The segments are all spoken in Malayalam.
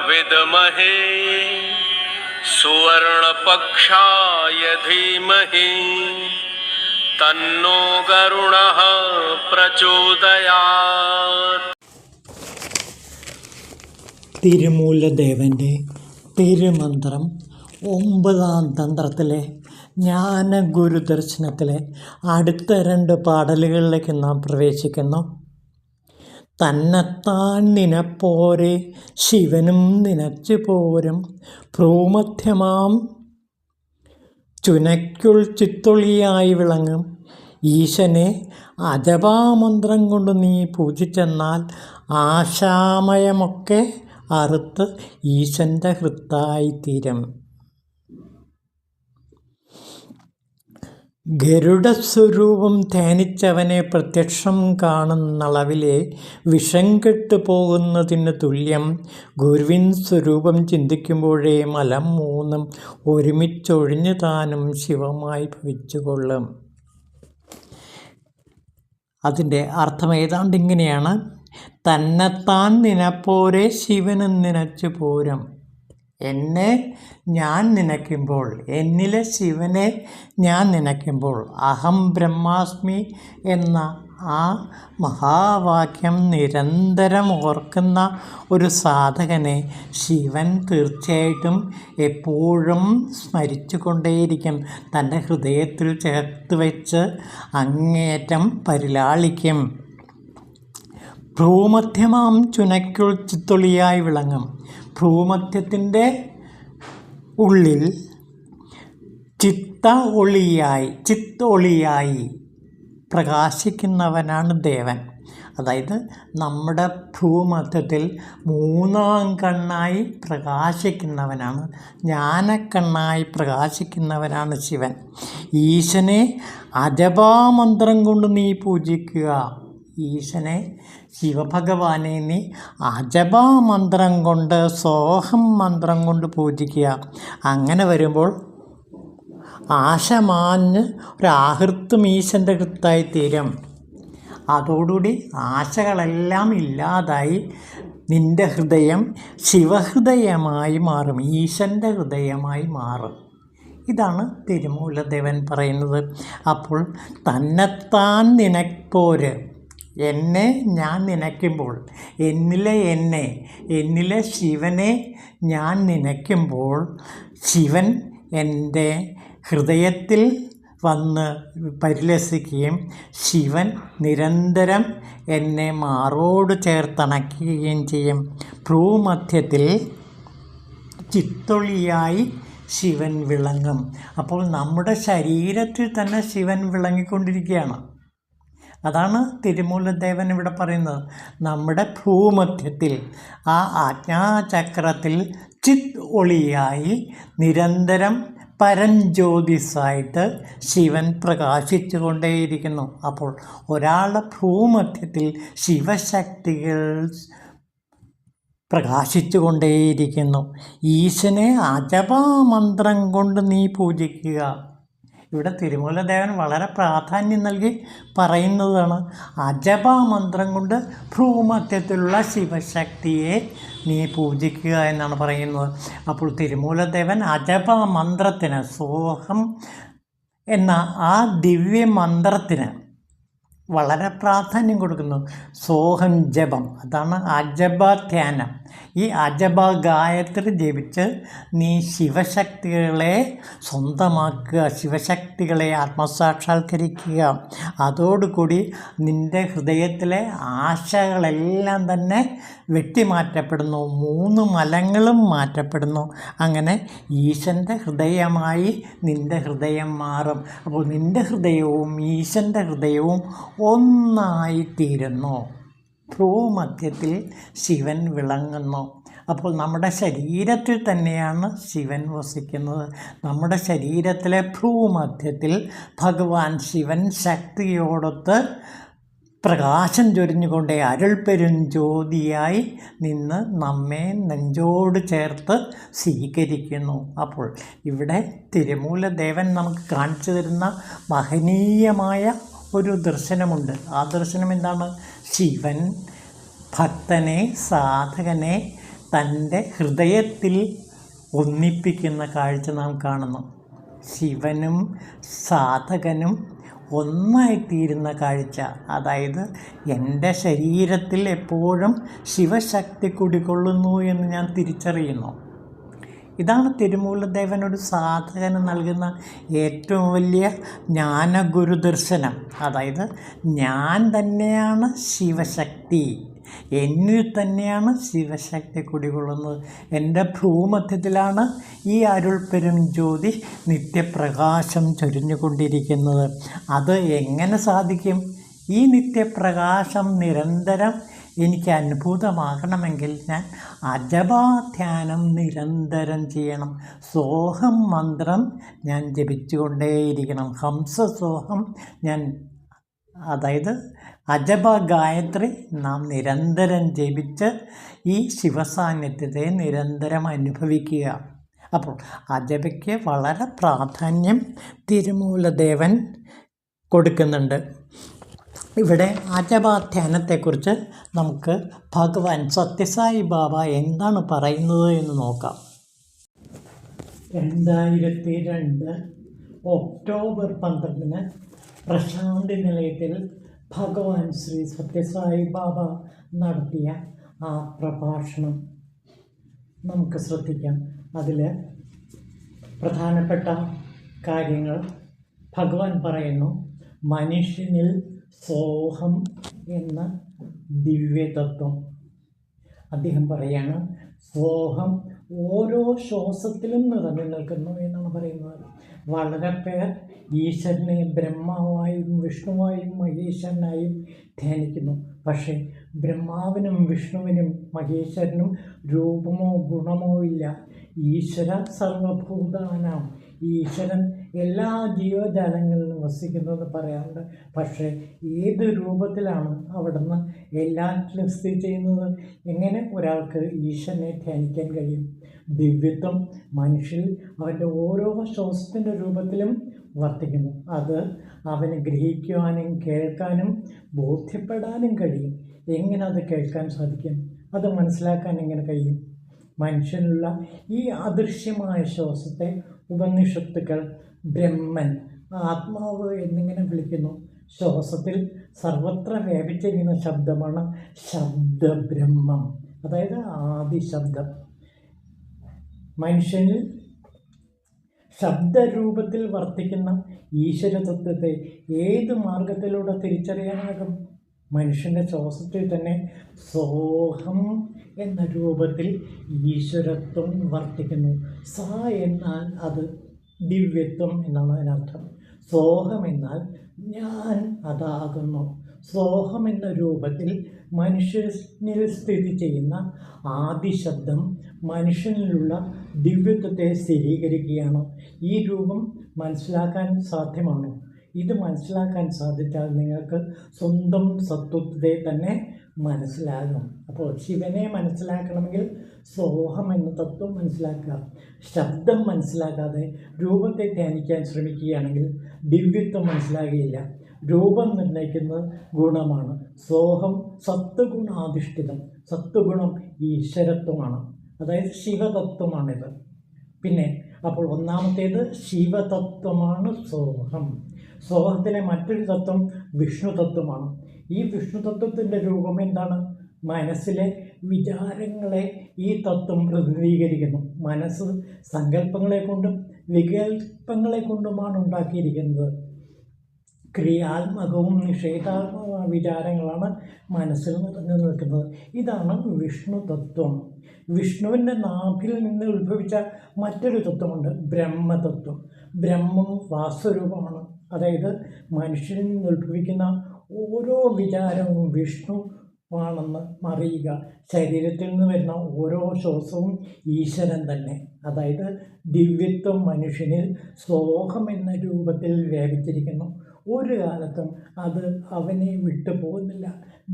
विद्महे सुवर्णपक्षाय धीमहि तन्नो गरुडः प्रचोदयात्. തിരുമൂലദേവൻ്റെ തിരുമന്ത്രം 9-ാം തന്ത്രത്തിലെ ജ്ഞാനഗുരുദർശനത്തിലെ അടുത്ത 2 പാടലുകളിലേക്ക് നാം പ്രവേശിക്കുന്നു. തന്നെത്താൻ നിനപ്പോരെ ശിവനും നിനച്ചു പോരും ഭ്രൂമധ്യമാം ചുനയ്ക്കുൾ ചിത്തൊളിയായി വിളങ്ങും ഈശനെ അജപാമന്ത്രം കൊണ്ട് നീ പൂജിച്ചെന്നാൽ ആശാമയമൊക്കെ അറുത്ത് ഈശൻ്റെ ഹൃത്തായിത്തീരും. ഗരുഡസ്വരൂപം ധ്യാനിച്ചവനെ പ്രത്യക്ഷം കാണുന്നളവിലെ വിഷം കെട്ടു പോകുന്നതിന് തുല്യം ഗുരുവിൻ സ്വരൂപം ചിന്തിക്കുമ്പോഴേ മലം 3 ഒരുമിച്ചൊഴിഞ്ഞു താനും ശിവമായി ഭവിച്ചുകൊള്ളും. അതിൻ്റെ അർത്ഥം ഏതാണ്ട് ഇങ്ങനെയാണ്: തന്നെത്താൻ നിനപ്പോരെ ശിവനും നിനച്ചു പോരും. എന്നെ ഞാൻ നനയ്ക്കുമ്പോൾ, എന്നിലെ ശിവനെ ഞാൻ നനയ്ക്കുമ്പോൾ, അഹം ബ്രഹ്മാസ്മി എന്ന ആ മഹാവാക്യം നിരന്തരം ഓർക്കുന്ന ഒരു സാധകനെ ശിവൻ തീർച്ചയായിട്ടും എപ്പോഴും സ്മരിച്ചു കൊണ്ടേയിരിക്കും. തൻ്റെ ഹൃദയത്തിൽ ചേർത്ത് വെച്ച് അങ്ങേയറ്റം പരിലാളിക്കും. ഭ്രൂമധ്യമാം ചുനയ്ക്കുൾ ചിത്തൊളിയായി വിളങ്ങും. ഭ്രൂമധ്യത്തിൻ്റെ ഉള്ളിൽ ചിത്തൊളിയായി പ്രകാശിക്കുന്നവനാണ് ദേവൻ. അതായത് നമ്മുടെ ഭ്രൂമധ്യത്തിൽ 3-ാം കണ്ണായി പ്രകാശിക്കുന്നവനാണ്, ജ്ഞാനക്കണ്ണായി പ്രകാശിക്കുന്നവനാണ് ശിവൻ. ഈശനെ അജപാമന്ത്രം കൊണ്ട് നീ പൂജിക്കുക. ഈശനെ ശിവഭഗവാനെ നീ അജപാമന്ത്രം കൊണ്ട്, സോഹം മന്ത്രം കൊണ്ട് പൂജിക്കുക. അങ്ങനെ വരുമ്പോൾ ആശമാഞ്ഞ് ഒരാഹൃത്തും ഈശൻ്റെ ഹൃത്തായി തീരും. അതോടുകൂടി ആശകളെല്ലാം ഇല്ലാതായി നിൻ്റെ ഹൃദയം ശിവഹൃദയമായി മാറും, ഈശൻ്റെ ഹൃദയമായി മാറും. ഇതാണ് തിരുമൂലദേവൻ പറയുന്നത്. അപ്പോൾ തന്നെത്താൻ നിനപ്പോര്, എന്നെ ഞാൻ നനയ്ക്കുമ്പോൾ, എന്നിലെ ശിവനെ ഞാൻ നനയ്ക്കുമ്പോൾ ശിവൻ എൻ്റെ ഹൃദയത്തിൽ വന്ന് പരിലസിക്കുകയും ശിവൻ നിരന്തരം എന്നെ മാറോട് ചേർത്തണയ്ക്കുകയും ചെയ്യും. ഭ്രൂമധ്യത്തിൽ ചിത്തൊളിയായി ശിവൻ വിളങ്ങും. അപ്പോൾ നമ്മുടെ ശരീരത്തിൽ തന്നെ ശിവൻ വിളങ്ങിക്കൊണ്ടിരിക്കുകയാണ്. അതാണ് തിരുമൂലദേവൻ ഇവിടെ പറയുന്നത്. നമ്മുടെ ഭൂമധ്യത്തിൽ, ആ ആജ്ഞാചക്രത്തിൽ ചിത് ഒളിയായി നിരന്തരം പരഞ്ജ്യോതിസായിട്ട് ശിവൻ പ്രകാശിച്ചു കൊണ്ടേയിരിക്കുന്നു. അപ്പോൾ ഒരാളുടെ ഭൂമധ്യത്തിൽ ശിവശക്തികൾ പ്രകാശിച്ചു കൊണ്ടേയിരിക്കുന്നു. ഈശനെ അജപാമന്ത്രം കൊണ്ട് നീ പൂജിക്കുക. ഇവിടെ തിരുമൂലദേവൻ വളരെ പ്രാധാന്യം നൽകി പറയുന്നതാണ്. അജപാമന്ത്രം കൊണ്ട് ഭ്രൂമധ്യത്തിലുള്ള ശിവശക്തിയെ നീ പൂജിക്കുക എന്നാണ് പറയുന്നത്. അപ്പോൾ തിരുമൂലദേവൻ അജപമന്ത്രത്തിന്, സോഹം എന്ന ആ ദിവ്യമന്ത്രത്തിന് വളരെ പ്രാധാന്യം കൊടുക്കുന്നു. സോഹം ജപം, അതാണ് അജപധ്യാനം. ഈ അജപ ഗായത്രി ജപിച്ച് നീ ശിവശക്തികളെ സ്വന്തമാക്കുക, ശിവശക്തികളെ ആത്മസാക്ഷാത്കരിക്കുക. അതോടുകൂടി നിൻ്റെ ഹൃദയത്തിലെ ആശകളെല്ലാം തന്നെ വെട്ടിമാറ്റപ്പെടുന്നു, 3 മലങ്ങളും മാറ്റപ്പെടുന്നു. അങ്ങനെ ഈശൻ്റെ ഹൃദയമായി നിൻ്റെ ഹൃദയം മാറും. അപ്പോൾ നിൻ്റെ ഹൃദയവും ഈശൻ്റെ ഹൃദയവും ഒന്നായിത്തീരുന്നു. ഭ്രൂമധ്യത്തിൽ ശിവൻ വിളങ്ങുന്നു. അപ്പോൾ നമ്മുടെ ശരീരത്തിൽ തന്നെയാണ് ശിവൻ വസിക്കുന്നത്. നമ്മുടെ ശരീരത്തിലെ ഭ്രൂമധ്യത്തിൽ ഭഗവാൻ ശിവൻ ശക്തിയോടൊത്ത് പ്രകാശം ചൊരിഞ്ഞുകൊണ്ട് അരുൾപ്പെരും ജ്യോതിയായി നിന്ന് നമ്മെ നെഞ്ചോട് ചേർത്ത് സ്വീകരിക്കുന്നു. അപ്പോൾ ഇവിടെ തിരുമൂലദേവൻ നമുക്ക് കാണിച്ചു തരുന്ന മഹനീയമായ ഒരു ദർശനമുണ്ട്. ആ ദർശനം എന്താണ്? ശിവൻ ഭക്തനെ, സാധകനെ തൻ്റെ ഹൃദയത്തിൽ ഒന്നിപ്പിക്കുന്ന കാഴ്ച നാം കാണുന്നു. ശിവനും സാധകനും ഒന്നായിത്തീരുന്ന കാഴ്ച. അതായത് എൻ്റെ ശരീരത്തിൽ എപ്പോഴും ശിവശക്തി കുടികൊള്ളുന്നു എന്ന് ഞാൻ തിരിച്ചറിയുന്നു. ഇതാണ് തിരുമൂലദേവനൊരു സാധകന് നൽകുന്ന ഏറ്റവും വലിയ ജ്ഞാനഗുരുദർശനം. അതായത് ഞാൻ തന്നെയാണ് ശിവശക്തി, എന്നിൽ തന്നെയാണ് ശിവശക്തി കുടികൊള്ളുന്നത്. എൻ്റെ ഭ്രൂമധ്യത്തിലാണ് ഈ അരുൾപ്പെരും ജ്യോതി നിത്യപ്രകാശം ചൊരിഞ്ഞുകൊണ്ടിരിക്കുന്നത്. അത് എങ്ങനെ സാധിക്കും? ഈ നിത്യപ്രകാശം നിരന്തരം എനിക്ക് അനുഭൂതമാകണമെങ്കിൽ ഞാൻ അജപാധ്യാനം നിരന്തരം ചെയ്യണം. സോഹം മന്ത്രം ഞാൻ ജപിച്ചുകൊണ്ടേയിരിക്കണം. ഹംസസോഹം ഞാൻ, അതായത് അജപ ഗായത്രി നാം നിരന്തരം ജപിച്ച് ഈ ശിവസാന്നിധ്യത്തെ നിരന്തരം അനുഭവിക്കുക. അപ്പോൾ അജപയ്ക്ക് വളരെ പ്രാധാന്യം തിരുമൂലദേവൻ കൊടുക്കുന്നുണ്ട്. ഇവിടെ അജപാധ്യാനത്തെക്കുറിച്ച് നമുക്ക് ഭഗവാൻ സത്യസായി ബാബ എന്താണ് പറയുന്നത് എന്ന് നോക്കാം. 2002 ഒക്ടോബർ 12 പ്രശാന്തി നിലയത്തിൽ ഭഗവാൻ ശ്രീ സത്യസായി ബാബ നടത്തിയ ആ പ്രഭാഷണം നമുക്ക് ശ്രദ്ധിക്കാം. അതിൽ പ്രധാനപ്പെട്ട കാര്യങ്ങൾ ഭഗവാൻ പറയുന്നു. മനുഷ്യനിൽ സോഹം എന്ന ദിവ്യതത്വം അദ്ദേഹം പറയാണ്. സോഹം ഓരോ ശ്വാസത്തിലും നിറഞ്ഞു നിൽക്കുന്നു എന്നാണ് പറയുന്നത്. വളരെ പേർ ഈശ്വരനെ ബ്രഹ്മാവായും വിഷ്ണുവായും മഹേശ്വരനായും ധ്യാനിക്കുന്നു. പക്ഷേ ബ്രഹ്മാവിനും വിഷ്ണുവിനും മഹേശ്വരനും രൂപമോ ഗുണമോ ഇല്ല. ഈശ്വര സർവഭൂതാനാം, ഈശ്വരൻ എല്ലാ ജീവജാലങ്ങളിലും വസിക്കുന്നതെന്ന് പറയാറുണ്ട്. പക്ഷേ ഏത് രൂപത്തിലാണ് അവിടുന്ന് എല്ലാറ്റിലും സ്ഥിതി ചെയ്യുന്നത്? എങ്ങനെ ഒരാൾക്ക് ഈശ്വരനെ ധ്യാനിക്കാൻ കഴിയും? ദിവ്യത്വം മനുഷ്യൻ അവൻ്റെ ഓരോ ശ്വാസത്തിൻ്റെ രൂപത്തിലും വർത്തിക്കുന്നു. അത് അവന് ഗ്രഹിക്കുവാനും കേൾക്കാനും ബോധ്യപ്പെടാനും കഴിയും. എങ്ങനെ അത് കേൾക്കാൻ സാധിക്കും? അത് മനസ്സിലാക്കാൻ എങ്ങനെ കഴിയും? മനുഷ്യനുള്ള ഈ അദൃശ്യമായ ശ്വാസത്തെ ഉപനിഷത്തുക്കൾ ബ്രഹ്മൻ, ആത്മാവ് എന്നിങ്ങനെ വിളിക്കുന്നു. ശ്വാസത്തിൽ സർവത്ര വ്യാപിച്ചിരിക്കുന്ന ശബ്ദമാണ് ശബ്ദബ്രഹ്മം, അതായത് ആദിശബ്ദം. മനുഷ്യനിൽ ശബ്ദരൂപത്തിൽ വർത്തിക്കുന്ന ഈശ്വരതത്വത്തെ ഏത് മാർഗത്തിലൂടെ തിരിച്ചറിയാനാകും? മനുഷ്യൻ്റെ ശ്വാസത്തിൽ തന്നെ സോഹം എന്ന രൂപത്തിൽ ഈശ്വരത്വം വർത്തിക്കുന്നു. സ എന്നാൽ അത് ദിവ്യത്വം എന്നാണ് അതിനർത്ഥം. സോഹം എന്നാൽ ഞാൻ അതാകുന്നു. സോഹം എന്ന രൂപത്തിൽ മനുഷ്യനിൽ സ്ഥിതി ചെയ്യുന്ന ആദിശബ്ദം മനുഷ്യനിലുള്ള ദിവ്യത്വത്തെ സ്ഥിരീകരിക്കുകയാണ്. ഈ രൂപം മനസ്സിലാക്കാൻ സാധ്യമാണോ? ഇത് മനസ്സിലാക്കാൻ സാധിച്ചാൽ നിങ്ങൾക്ക് സ്വന്തം സത്വത്തെ തന്നെ മനസ്സിലാകും. അപ്പോൾ ശിവനെ മനസ്സിലാക്കണമെങ്കിൽ സോഹം എന്ന തത്വം മനസ്സിലാക്കുക. ശബ്ദം മനസ്സിലാക്കാതെ രൂപത്തെ ധ്യാനിക്കാൻ ശ്രമിക്കുകയാണെങ്കിൽ ദിവ്യത്വം മനസ്സിലാകുകയില്ല. രൂപം നിർണ്ണയിക്കുന്നത് ഗുണമാണ്. സോഹം സത്വഗുണാധിഷ്ഠിതം. സത്വഗുണം ഈശ്വരത്വമാണ്, അതായത് ശിവതത്വമാണിത്. പിന്നെ അപ്പോൾ ഒന്നാമത്തേത് ശിവതത്വമാണ് സോഹം. സോഹത്തിലെ മറ്റൊരു തത്വം വിഷ്ണു തത്വമാണ്. ഈ വിഷ്ണു തത്വത്തിൻ്റെ രൂപം എന്താണ്? മനസ്സിലെ വിചാരങ്ങളെ ഈ തത്വം പ്രതിനിധീകരിക്കുന്നു. മനസ്സ് സങ്കല്പങ്ങളെ കൊണ്ടും വികല്പങ്ങളെ കൊണ്ടുമാണ് ഉണ്ടാക്കിയിരിക്കുന്നത്. ക്രിയാത്മകവും നിഷേധാത്മകമായ വിചാരങ്ങളാണ് മനസ്സിൽ നിറഞ്ഞു നിൽക്കുന്നത്. ഇതാണ് വിഷ്ണു തത്വം. വിഷ്ണുവിൻ്റെ നാഭിൽ നിന്ന് ഉത്ഭവിച്ച മറ്റൊരു തത്വമുണ്ട്, ബ്രഹ്മതത്വം. ബ്രഹ്മം വാസ്വരൂപമാണ്. അതായത് മനുഷ്യനിൽ നിന്ന് ഉത്ഭവിക്കുന്ന ഓരോ വിചാരവും വിഷ്ണു ആണെന്ന് അറിയുക. ശരീരത്തിൽ നിന്ന് വരുന്ന ഓരോ ശ്വാസവും ഈശ്വരൻ തന്നെ. അതായത് ദിവ്യത്വം മനുഷ്യനിൽ സോഹം എന്ന രൂപത്തിൽ വ്യാപിച്ചിരിക്കുന്നു. ഒരു കാലത്തും അത് അവനെ വിട്ടു പോകുന്നില്ല.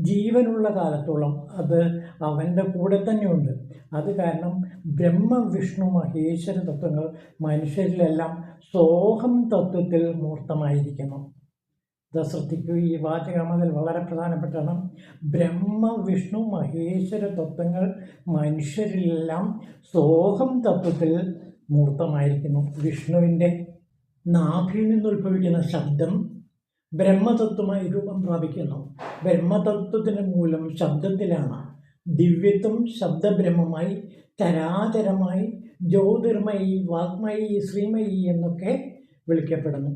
ജീവനുള്ള കാലത്തോളം അത് അവൻ്റെ കൂടെ തന്നെയുണ്ട്. അത് കാരണം ബ്രഹ്മ വിഷ്ണു മഹേശ്വര തത്വങ്ങൾ മനുഷ്യരിലെല്ലാം സോഹം തത്വത്തിൽ മൂർത്തമായിരിക്കുന്നു. ഇത് ശ്രദ്ധിക്കൂ, ഈ വാചകം അതിൽ വളരെ പ്രധാനപ്പെട്ടാണ്. ബ്രഹ്മ വിഷ്ണു മഹേശ്വര തത്വങ്ങൾ മനുഷ്യരിലെല്ലാം സോഹം തത്വത്തിൽ മൂർത്തമായിരിക്കുന്നു. വിഷ്ണുവിൻ്റെ നാഭിയിൽ നിന്ന് ഉത്ഭവിക്കുന്ന ശബ്ദം ബ്രഹ്മതത്വമായി രൂപം പ്രാപിക്കുന്നു. ബ്രഹ്മതത്വത്തിന് മൂലം ശബ്ദത്തിലാണ്. ദിവ്യത്വം ശബ്ദബ്രഹ്മമായി, ചരാചരമായി, ജ്യോതിർമയി, വാഗ്മയി, ശ്രീമയി എന്നൊക്കെ വിളിക്കപ്പെടുന്നു.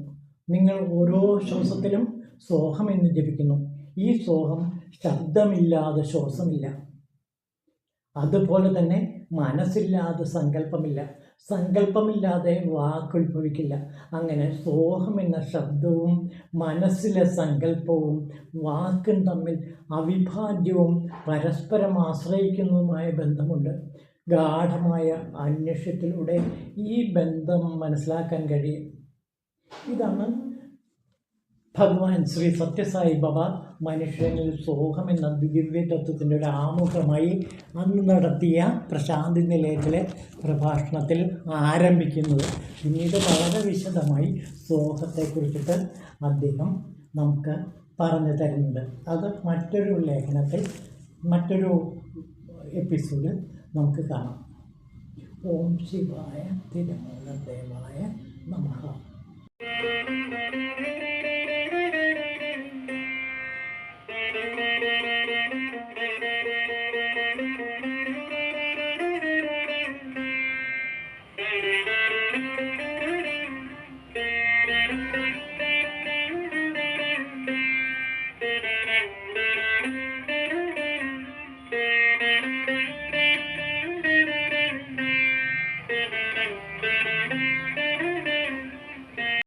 നിങ്ങൾ ഓരോ ശ്വാസത്തിലും സോഹം എന്ന് ജപിക്കുന്നു. ഈ സോഹം ശബ്ദമില്ലാതെ ശ്വാസമില്ല. അതുപോലെ തന്നെ മനസ്സില്ലാതെ സങ്കല്പമില്ല, സങ്കല്പമില്ലാതെ വാക്കുത്ഭവിക്കില്ല. അങ്ങനെ സോഹം എന്ന ശബ്ദവും മനസ്സിലെ സങ്കല്പവും വാക്കും തമ്മിൽ അവിഭാജ്യവും പരസ്പരം ആശ്രയിക്കുന്നതുമായ ബന്ധമുണ്ട്. ഗാഠമായ അന്വേഷണത്തിലൂടെ ഈ ബന്ധം മനസ്സിലാക്കാൻ കഴിയും. ഇതാണ് ഭഗവാൻ ശ്രീ സത്യസായി ബാബ മനുഷ്യനിൽ സോഹം എന്ന ദിവ്യ തത്വത്തിൻ്റെ ഒരു ആമുഖമായി അന്ന് നടത്തിയ പ്രശാന്തി നിലയത്തിലെ പ്രഭാഷണത്തിൽ ആരംഭിക്കുന്നത്. പിന്നീട് വളരെ വിശദമായി സോഹത്തെക്കുറിച്ചിട്ട് അദ്ദേഹം നമുക്ക് പറഞ്ഞു തരുന്നുണ്ട്. അത് മറ്റൊരു ലേഖനത്തിൽ, മറ്റൊരു എപ്പിസോഡിൽ നമുക്ക് കാണാം. ഓം ശിവായ തിരുമൂലദേവായ നമഃ.